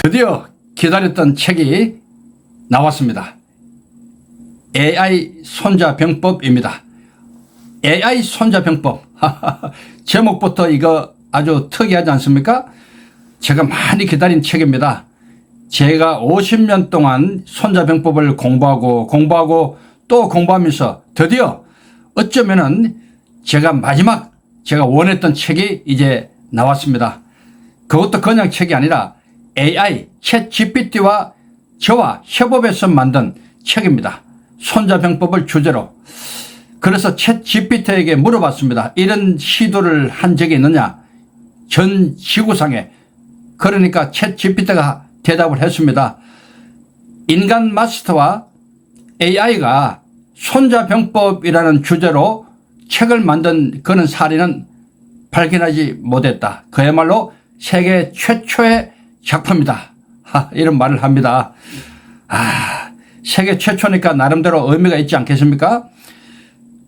드디어 기다렸던 책이 나왔습니다. AI 손자병법입니다. AI 손자병법. 제목부터 이거 아주 특이하지 않습니까? 제가 많이 기다린 책입니다. 제가 50년 동안 손자병법을 공부하고 또 공부하면서 드디어 어쩌면은 제가 원했던 책이 이제 나왔습니다. 그것도 그냥 책이 아니라 AI 챗 GPT와 저와 협업해서 만든 책입니다. 손자병법을 주제로. 그래서 챗 GPT에게 물어봤습니다. 이런 시도를 한 적이 있느냐? 전 지구상에. 그러니까 챗 GPT가 대답을 했습니다. 인간 마스터와 AI가 손자병법이라는 주제로 책을 만든 그런 사례는 발견하지 못했다. 그야말로 세계 최초의 작품이다. 이런 말을 합니다. 세계 최초니까 나름대로 의미가 있지 않겠습니까?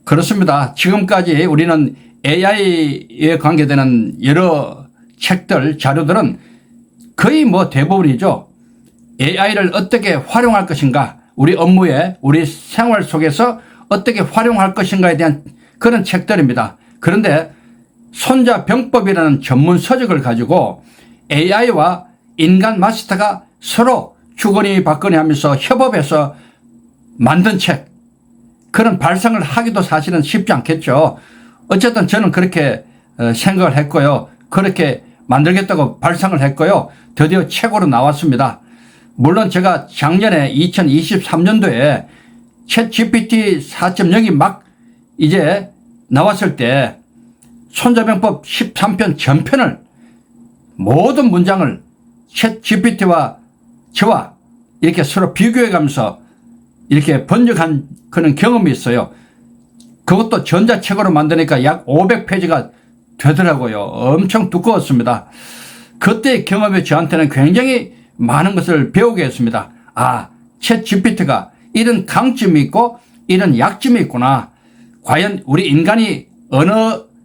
그렇습니다. 지금까지 우리는 AI에 관계되는 여러 책들, 자료들은 거의 대부분이죠. AI를 어떻게 활용할 것인가, 우리 업무에, 우리 생활 속에서 어떻게 활용할 것인가에 대한 그런 책들입니다. 그런데 손자병법이라는 전문 서적을 가지고 AI와 인간 마스터가 서로 주거니 받거니 하면서 협업해서 만든 책, 그런 발상을 하기도 사실은 쉽지 않겠죠. 어쨌든 저는 그렇게 생각을 했고요. 그렇게 만들겠다고 발상을 했고요. 드디어 책으로 나왔습니다. 물론 제가 작년에 2023년도에 챗 GPT 4.0이 막 이제 나왔을 때 손자병법 13편 전편을 모든 문장을 챗 GPT와 저와 이렇게 서로 비교해 가면서 이렇게 번역한 그런 경험이 있어요. 그것도 전자책으로 만드니까 약 500페이지가 되더라고요. 엄청 두꺼웠습니다. 그때의 경험이 저한테는 굉장히 많은 것을 배우게 했습니다. 챗 GPT가 이런 강점이 있고 이런 약점이 있구나. 과연 우리 인간이 어느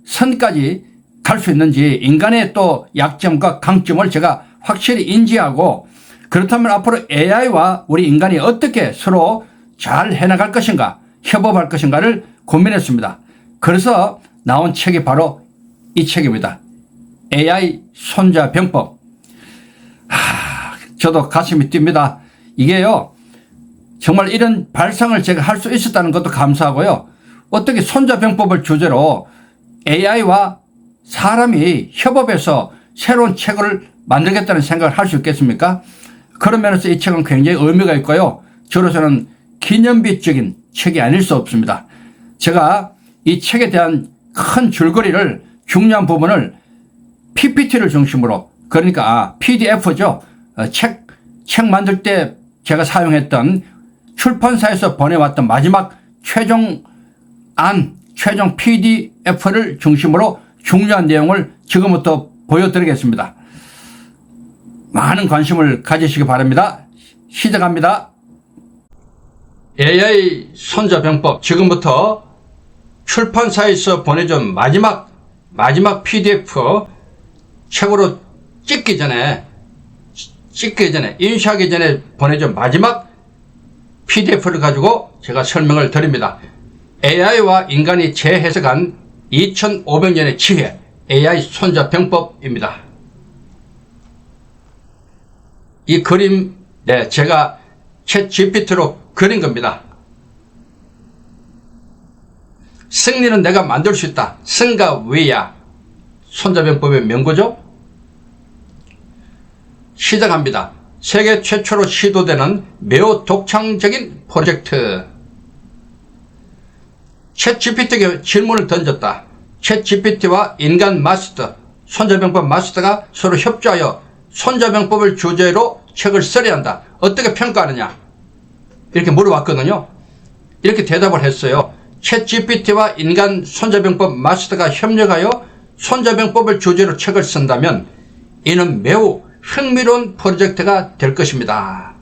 선까지 갈 수 있는지, 인간의 또 약점과 강점을 제가 확실히 인지하고, 그렇다면 앞으로 AI와 우리 인간이 어떻게 서로 잘 해나갈 것인가, 협업할 것인가를 고민했습니다. 그래서 나온 책이 바로 이 책입니다. AI 손자병법. 저도 가슴이 뜁니다. 이게요, 정말 이런 발상을 제가 할 수 있었다는 것도 감사하고요. 어떻게 손자병법을 주제로 AI와 사람이 협업해서 새로운 책을 만들겠다는 생각을 할 수 있겠습니까? 그런 면에서 이 책은 굉장히 의미가 있고요. 저로서는 기념비적인 책이 아닐 수 없습니다. 제가 이 책에 대한 큰 줄거리를, 중요한 부분을 PPT를 중심으로, 그러니까 PDF죠. 책 만들 때 제가 사용했던 출판사에서 보내왔던 마지막 최종 PDF를 중심으로 중요한 내용을 지금부터 보여드리겠습니다. 많은 관심을 가지시기 바랍니다. 시작합니다. AI 손자병법, 지금부터 출판사에서 보내준 마지막 PDF, 책으로 찍기 전에 인쇄하기 전에 보내준 마지막 PDF를 가지고 제가 설명을 드립니다. AI와 인간이 재해석한 2500년의 지혜, AI 손자병법입니다. 이 그림, 제가 챗 GPT로 그린 겁니다. 승리는 내가 만들 수 있다. 승과 위야. 손자병법의 명구죠. 시작합니다. 세계 최초로 시도되는 매우 독창적인 프로젝트. 챗 GPT에게 질문을 던졌다. 챗 GPT와 인간 마스터, 손자병법 마스터가 서로 협조하여 손자병법을 주제로 책을 써야 한다. 어떻게 평가하느냐? 이렇게 물어봤거든요. 이렇게 대답을 했어요. 챗 GPT와 인간 손자병법 마스터가 협력하여 손자병법을 주제로 책을 쓴다면 이는 매우 흥미로운 프로젝트가 될 것입니다.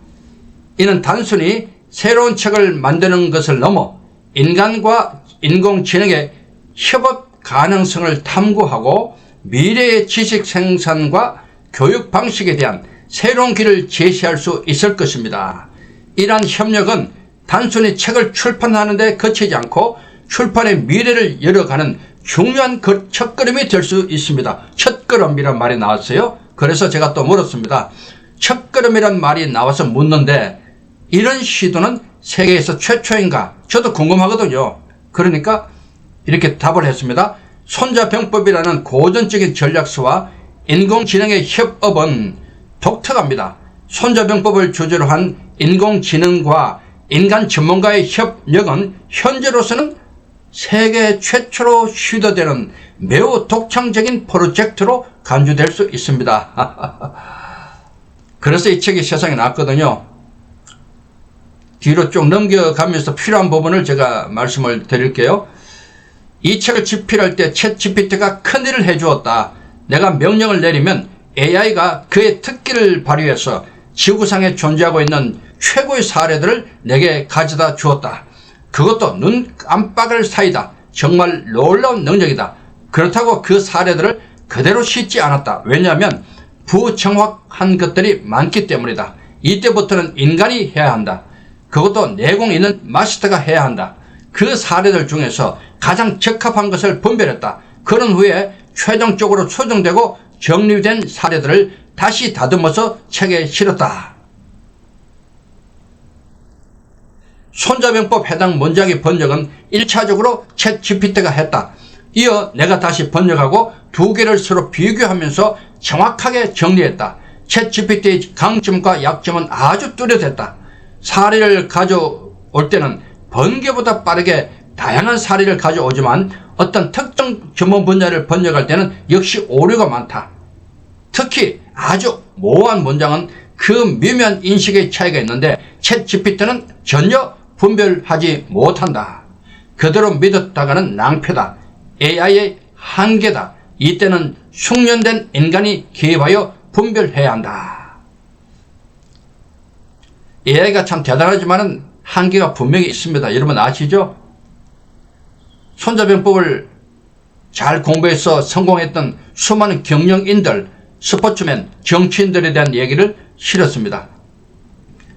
이는 단순히 새로운 책을 만드는 것을 넘어 인간과 인공지능의 협업 가능성을 탐구하고 미래의 지식 생산과 교육 방식에 대한 새로운 길을 제시할 수 있을 것입니다. 이러한 협력은 단순히 책을 출판하는 데 그치지 않고 출판의 미래를 열어가는 중요한 첫걸음이 될 수 있습니다. 첫걸음이란 말이 나왔어요. 그래서 제가 또 물었습니다. 첫걸음이란 말이 나와서 묻는데 이런 시도는 세계에서 최초인가? 저도 궁금하거든요. 그러니까 이렇게 답을 했습니다. 손자병법이라는 고전적인 전략서와 인공지능의 협업은 독특합니다. 손자병법을 주제로 한 인공지능과 인간 전문가의 협력은 현재로서는 세계 최초로 시도되는 매우 독창적인 프로젝트로 간주될 수 있습니다. 그래서 이 책이 세상에 나왔거든요. 뒤로 쭉 넘겨가면서 필요한 부분을 제가 말씀을 드릴게요. 이 책을 집필할 때 챗GPT가 큰일을 해주었다. 내가 명령을 내리면 AI가 그의 특기를 발휘해서 지구상에 존재하고 있는 최고의 사례들을 내게 가져다 주었다. 그것도 눈 깜빡할 사이다. 정말 놀라운 능력이다. 그렇다고 그 사례들을 그대로 싣지 않았다. 왜냐하면 부정확한 것들이 많기 때문이다. 이때부터는 인간이 해야 한다. 그것도 내공 있는 마스터가 해야 한다. 그 사례들 중에서 가장 적합한 것을 분별했다. 그런 후에 최종적으로 수정되고 정리된 사례들을 다시 다듬어서 책에 실었다. 손자병법 해당 문장의 번역은 1차적으로 챗GPT가 했다. 이어 내가 다시 번역하고 두 개를 서로 비교하면서 정확하게 정리했다. 챗GPT의 강점과 약점은 아주 뚜렷했다. 사례를 가져올 때는 번개보다 빠르게 다양한 사례를 가져오지만 어떤 특정 전문 분야를 번역할 때는 역시 오류가 많다. 특히 아주 모호한 문장은 그 미묘한 인식의 차이가 있는데 챗GPT는 전혀 분별하지 못한다. 그대로 믿었다가는 낭패다. AI의 한계다. 이때는 숙련된 인간이 개입하여 분별해야 한다. AI가 참 대단하지만 한계가 분명히 있습니다. 여러분 아시죠? 손자병법을 잘 공부해서 성공했던 수많은 경영인들, 스포츠맨, 정치인들에 대한 얘기를 실었습니다.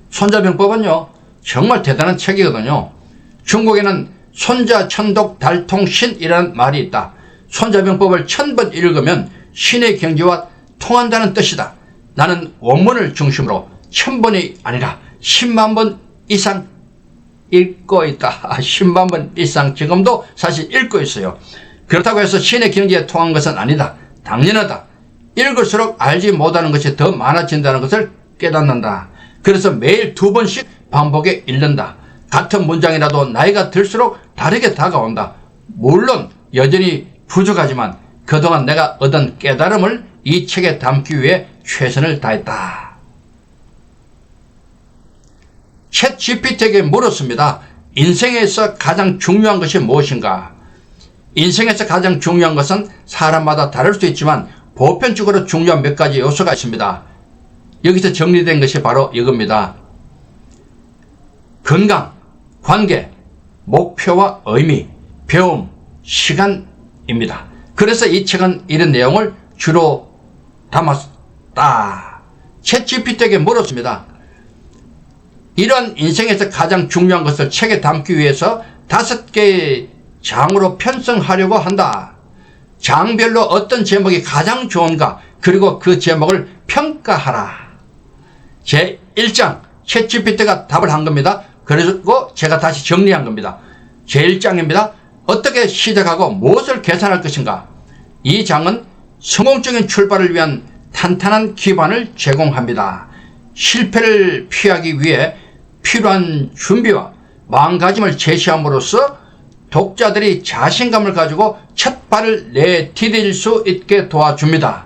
손자병법은요 정말 대단한 책이거든요. 중국에는 손자천독달통신이라는 말이 있다. 손자병법을 1000번 읽으면 신의 경지와 통한다는 뜻이다. 나는 원문을 중심으로 1000번이 아니라 10만 번 이상 읽고 있다. 10만 번 이상 지금도 사실 읽고 있어요. 그렇다고 해서 신의 경지에 통한 것은 아니다. 당연하다. 읽을수록 알지 못하는 것이 더 많아진다는 것을 깨닫는다. 그래서 매일 2번씩 반복해 읽는다. 같은 문장이라도 나이가 들수록 다르게 다가온다. 물론 여전히 부족하지만 그동안 내가 얻은 깨달음을 이 책에 담기 위해 최선을 다했다. 챗GPT에게 물었습니다. 인생에서 가장 중요한 것이 무엇인가? 인생에서 가장 중요한 것은 사람마다 다를 수 있지만 보편적으로 중요한 몇 가지 요소가 있습니다. 여기서 정리된 것이 바로 이겁니다. 건강, 관계, 목표와 의미, 배움, 시간입니다. 그래서 이 책은 이런 내용을 주로 담았다. 챗GPT에게 물었습니다. 이런 인생에서 가장 중요한 것을 책에 담기 위해서 5개의 장으로 편성하려고 한다. 장별로 어떤 제목이 가장 좋은가, 그리고 그 제목을 평가하라. 제1장 챗GPT가 답을 한 겁니다. 그리고 제가 다시 정리한 겁니다. 제1장입니다. 어떻게 시작하고 무엇을 계산할 것인가. 이 장은 성공적인 출발을 위한 탄탄한 기반을 제공합니다. 실패를 피하기 위해 필요한 준비와 마음가짐을 제시함으로써 독자들이 자신감을 가지고 첫 발을 내디딜 수 있게 도와줍니다.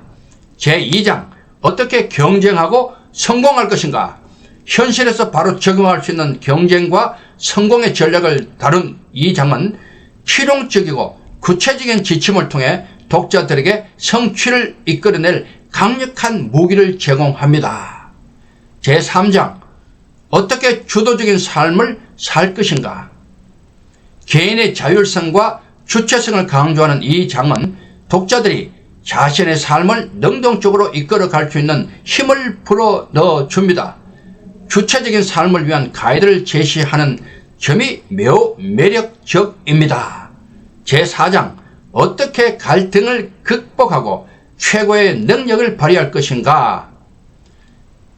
제2장 어떻게 경쟁하고 성공할 것인가. 현실에서 바로 적용할 수 있는 경쟁과 성공의 전략을 다룬 이 장은 실용적이고 구체적인 지침을 통해 독자들에게 성취를 이끌어낼 강력한 무기를 제공합니다. 제3장 어떻게 주도적인 삶을 살 것인가. 개인의 자율성과 주체성을 강조하는 이 장은 독자들이 자신의 삶을 능동적으로 이끌어갈 수 있는 힘을 불어넣어 줍니다. 주체적인 삶을 위한 가이드를 제시하는 점이 매우 매력적입니다. 제4장 어떻게 갈등을 극복하고 최고의 능력을 발휘할 것인가.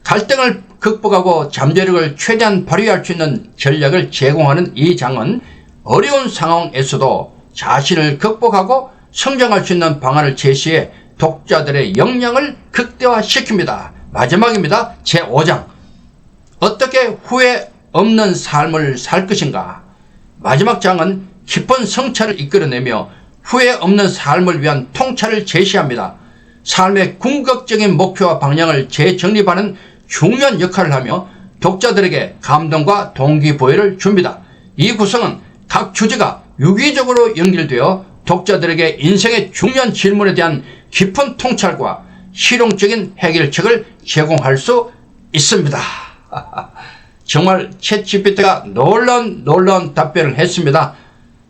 갈등을 극복하고 잠재력을 최대한 발휘할 수 있는 전략을 제공하는 이 장은 어려운 상황에서도 자신을 극복하고 성장할 수 있는 방안을 제시해 독자들의 역량을 극대화시킵니다. 마지막입니다. 제5장 어떻게 후회 없는 삶을 살 것인가. 마지막 장은 깊은 성찰을 이끌어내며 후회 없는 삶을 위한 통찰을 제시합니다. 삶의 궁극적인 목표와 방향을 재정립하는 중요한 역할을 하며 독자들에게 감동과 동기부여를 줍니다. 이 구성은 각 주제가 유기적으로 연결되어 독자들에게 인생의 중요한 질문에 대한 깊은 통찰과 실용적인 해결책을 제공할 수 있습니다. 정말 챗GPT가 놀라운 답변을 했습니다.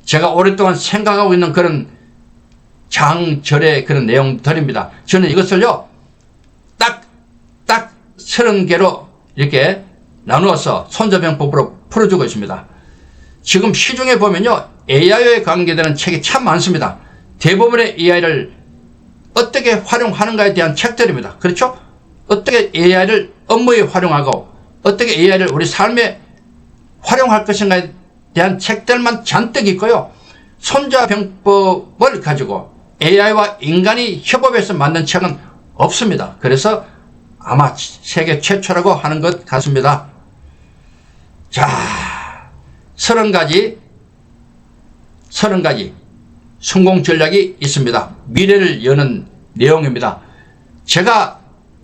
제가 오랫동안 생각하고 있는 그런 장절의 그런 내용들입니다. 저는 이것을요 딱 30개로 이렇게 나누어서 손자병법으로 풀어주고 있습니다. 지금 시중에 보면요 AI에 관계되는 책이 참 많습니다. 대부분의 AI를 어떻게 활용하는가에 대한 책들입니다. 그렇죠? 어떻게 AI를 업무에 활용하고 어떻게 AI를 우리 삶에 활용할 것인가에 대한 책들만 잔뜩 있고요. 손자병법을 가지고 AI와 인간이 협업해서 만든 책은 없습니다. 그래서 아마 세계 최초라고 하는 것 같습니다. 자, 30가지 성공 전략이 있습니다. 미래를 여는 내용입니다. 제가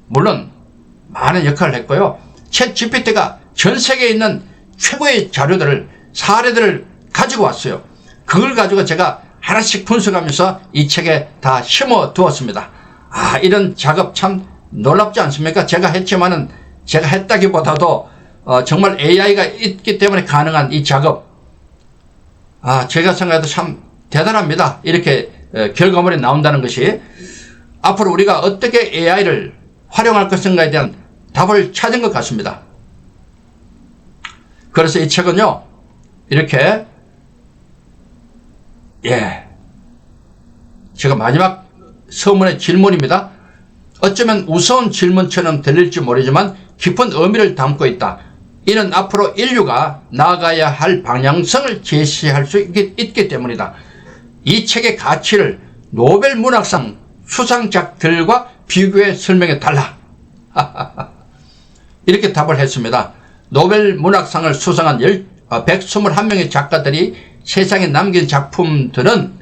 물론 많은 역할을 했고요. 챗GPT가 전 세계에 있는 최고의 자료들을 사례들을 가지고 왔어요. 그걸 가지고 제가 하나씩 분석하면서 이 책에 다 심어 두었습니다. 이런 작업 참 놀랍지 않습니까? 제가 했지만은 제가 했다기보다도 정말 AI가 있기 때문에 가능한 이 작업 제가 생각해도 참 대단합니다. 이렇게 결과물이 나온다는 것이 앞으로 우리가 어떻게 AI를 활용할 것인가에 대한 답을 찾은 것 같습니다. 그래서 이 책은요 이렇게 제가 마지막 서문의 질문입니다. 어쩌면 우스운 질문처럼 들릴지 모르지만 깊은 의미를 담고 있다. 이는 앞으로 인류가 나아가야 할 방향성을 제시할 수 있기 때문이다. 이 책의 가치를 노벨 문학상 수상작들과 비교해 설명해 달라. 이렇게 답을 했습니다. 노벨 문학상을 수상한 121명의 작가들이 세상에 남긴 작품들은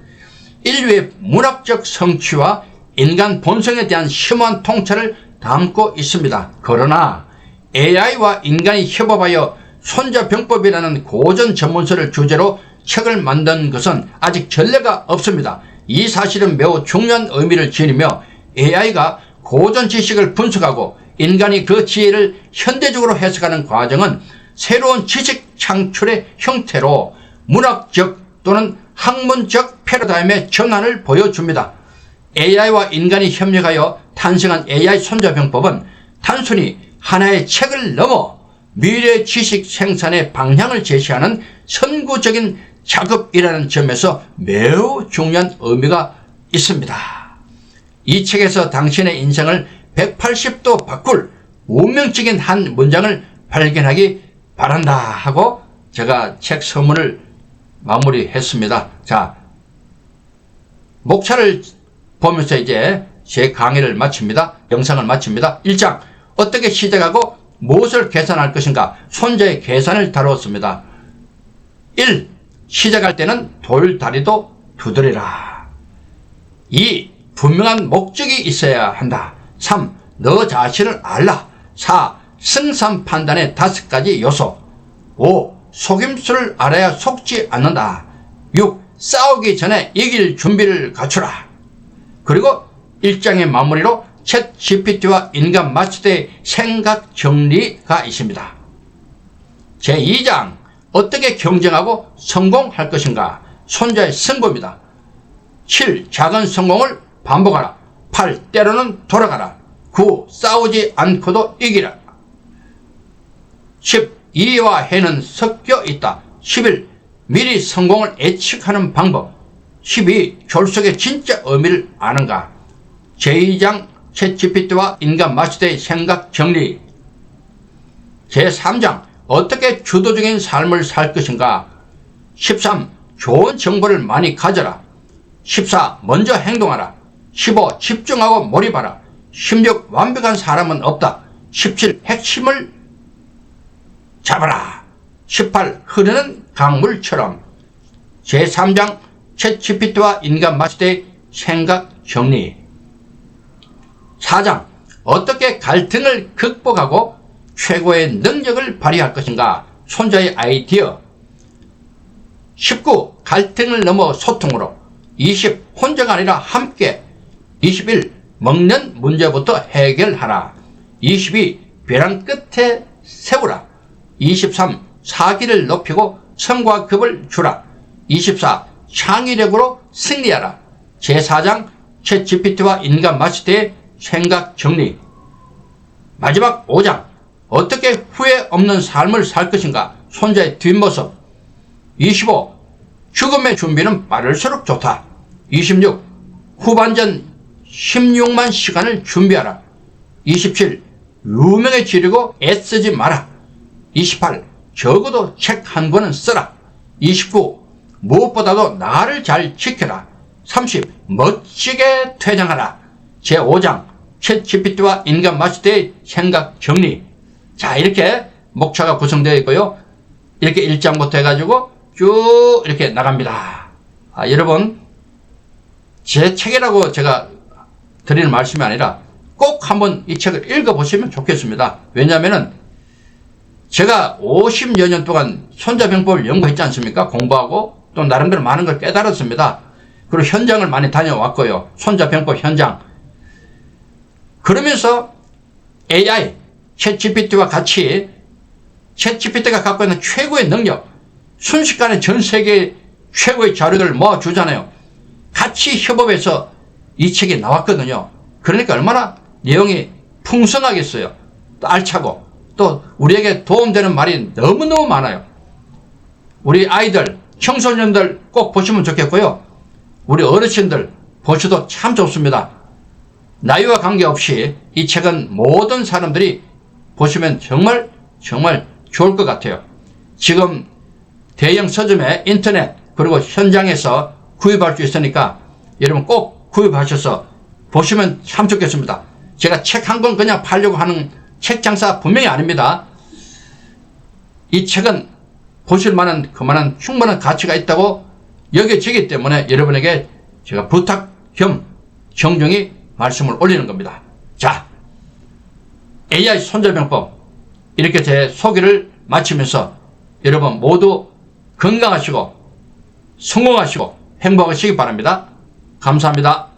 인류의 문학적 성취와 인간 본성에 대한 심오한 통찰을 담고 있습니다. 그러나 AI와 인간이 협업하여 손자병법이라는 고전 전문서를 주제로 책을 만든 것은 아직 전례가 없습니다. 이 사실은 매우 중요한 의미를 지니며 AI가 고전 지식을 분석하고 인간이 그 지혜를 현대적으로 해석하는 과정은 새로운 지식 창출의 형태로 문학적 또는 학문적 패러다임의 전환을 보여줍니다. AI와 인간이 협력하여 탄생한 AI 손자병법은 단순히 하나의 책을 넘어 미래 지식 생산의 방향을 제시하는 선구적인 작업이라는 점에서 매우 중요한 의미가 있습니다. 이 책에서 당신의 인생을 180도 바꿀 운명적인 한 문장을 발견하기 바란다 하고 제가 책 서문을 마무리했습니다. 자, 목차를 보면서 이제 제 강의를 마칩니다. 영상을 마칩니다. 1장 어떻게 시작하고 무엇을 계산할 것인가. 손자의 계산을 다루었습니다. 1. 시작할 때는 돌다리도 두드리라. 2. 분명한 목적이 있어야 한다. 3. 너 자신을 알라. 4. 승산 판단의 5가지 요소. 5. 속임수를 알아야 속지 않는다. 6. 싸우기 전에 이길 준비를 갖추라. 그리고 1장의 마무리로 챗GPT와 인간 마스터의 생각 정리가 있습니다. 제2장 어떻게 경쟁하고 성공할 것인가. 손자의 승부입니다. 7. 작은 성공을 반복하라. 8. 때로는 돌아가라. 9. 싸우지 않고도 이기라. 10. 이와 해는 섞여 있다. 11. 미리 성공을 예측하는 방법. 12. 졸속의 진짜 의미를 아는가. 제2장 챗GPT와 인간 마스터의 생각 정리. 제3장 어떻게 주도적인 삶을 살 것인가. 13. 좋은 정보를 많이 가져라. 14. 먼저 행동하라. 15. 집중하고 몰입하라. 16. 완벽한 사람은 없다. 17. 핵심을 잡아라. 18. 흐르는 강물처럼. 제3장 챗GPT와 인간 마스터의 생각 정리. 4장 어떻게 갈등을 극복하고 최고의 능력을 발휘할 것인가. 손자의 아이디어. 19. 갈등을 넘어 소통으로. 20. 혼자가 아니라 함께. 21. 먹는 문제부터 해결하라. 22. 벼랑 끝에 세우라. 23. 사기를 높이고 성과 급을 주라. 24. 창의력으로 승리하라. 제4장 챗GPT와 인간 마스터의 생각 정리. 마지막 5장 어떻게 후회 없는 삶을 살 것인가. 손자의 뒷모습. 25. 죽음의 준비는 빠를수록 좋다. 26. 후반전 16만 시간을 준비하라. 27. 유명해지려고 애쓰지 마라. 28. 적어도 책 한 권은 써라. 29. 무엇보다도 나를 잘 지켜라. 30. 멋지게 퇴장하라. 제5장 챗GPT와 인간 마스터의 생각 정리. 자, 이렇게 목차가 구성되어 있고요. 이렇게 1장부터 해가지고 쭉 이렇게 나갑니다. 여러분, 제 책이라고 제가 드리는 말씀이 아니라 꼭 한번 이 책을 읽어보시면 좋겠습니다. 왜냐하면 제가 50여 년 동안 손자병법을 연구했지 않습니까? 공부하고 또 나름대로 많은 걸 깨달았습니다. 그리고 현장을 많이 다녀왔고요. 손자병법 현장. 그러면서 AI, 챗GPT와 같이 챗GPT가 갖고 있는 최고의 능력, 순식간에 전 세계 최고의 자료들을 모아주잖아요. 같이 협업해서 이 책이 나왔거든요. 그러니까 얼마나 내용이 풍성하겠어요. 또 알차고 또 우리에게 도움되는 말이 너무너무 많아요. 우리 아이들, 청소년들 꼭 보시면 좋겠고요. 우리 어르신들 보셔도 참 좋습니다. 나이와 관계없이 이 책은 모든 사람들이 보시면 정말 좋을 것 같아요. 지금 대형 서점에 인터넷 그리고 현장에서 구입할 수 있으니까 여러분 꼭 구입하셔서 보시면 참 좋겠습니다. 제가 책 한 권 그냥 팔려고 하는 책 장사 분명히 아닙니다. 이 책은 보실 만한 그만한 충분한 가치가 있다고 여겨지기 때문에 여러분에게 제가 부탁 겸 정중히 말씀을 올리는 겁니다. 자, AI 손자병법 이렇게 제 소개를 마치면서 여러분 모두 건강하시고 성공하시고 행복하시기 바랍니다. 감사합니다.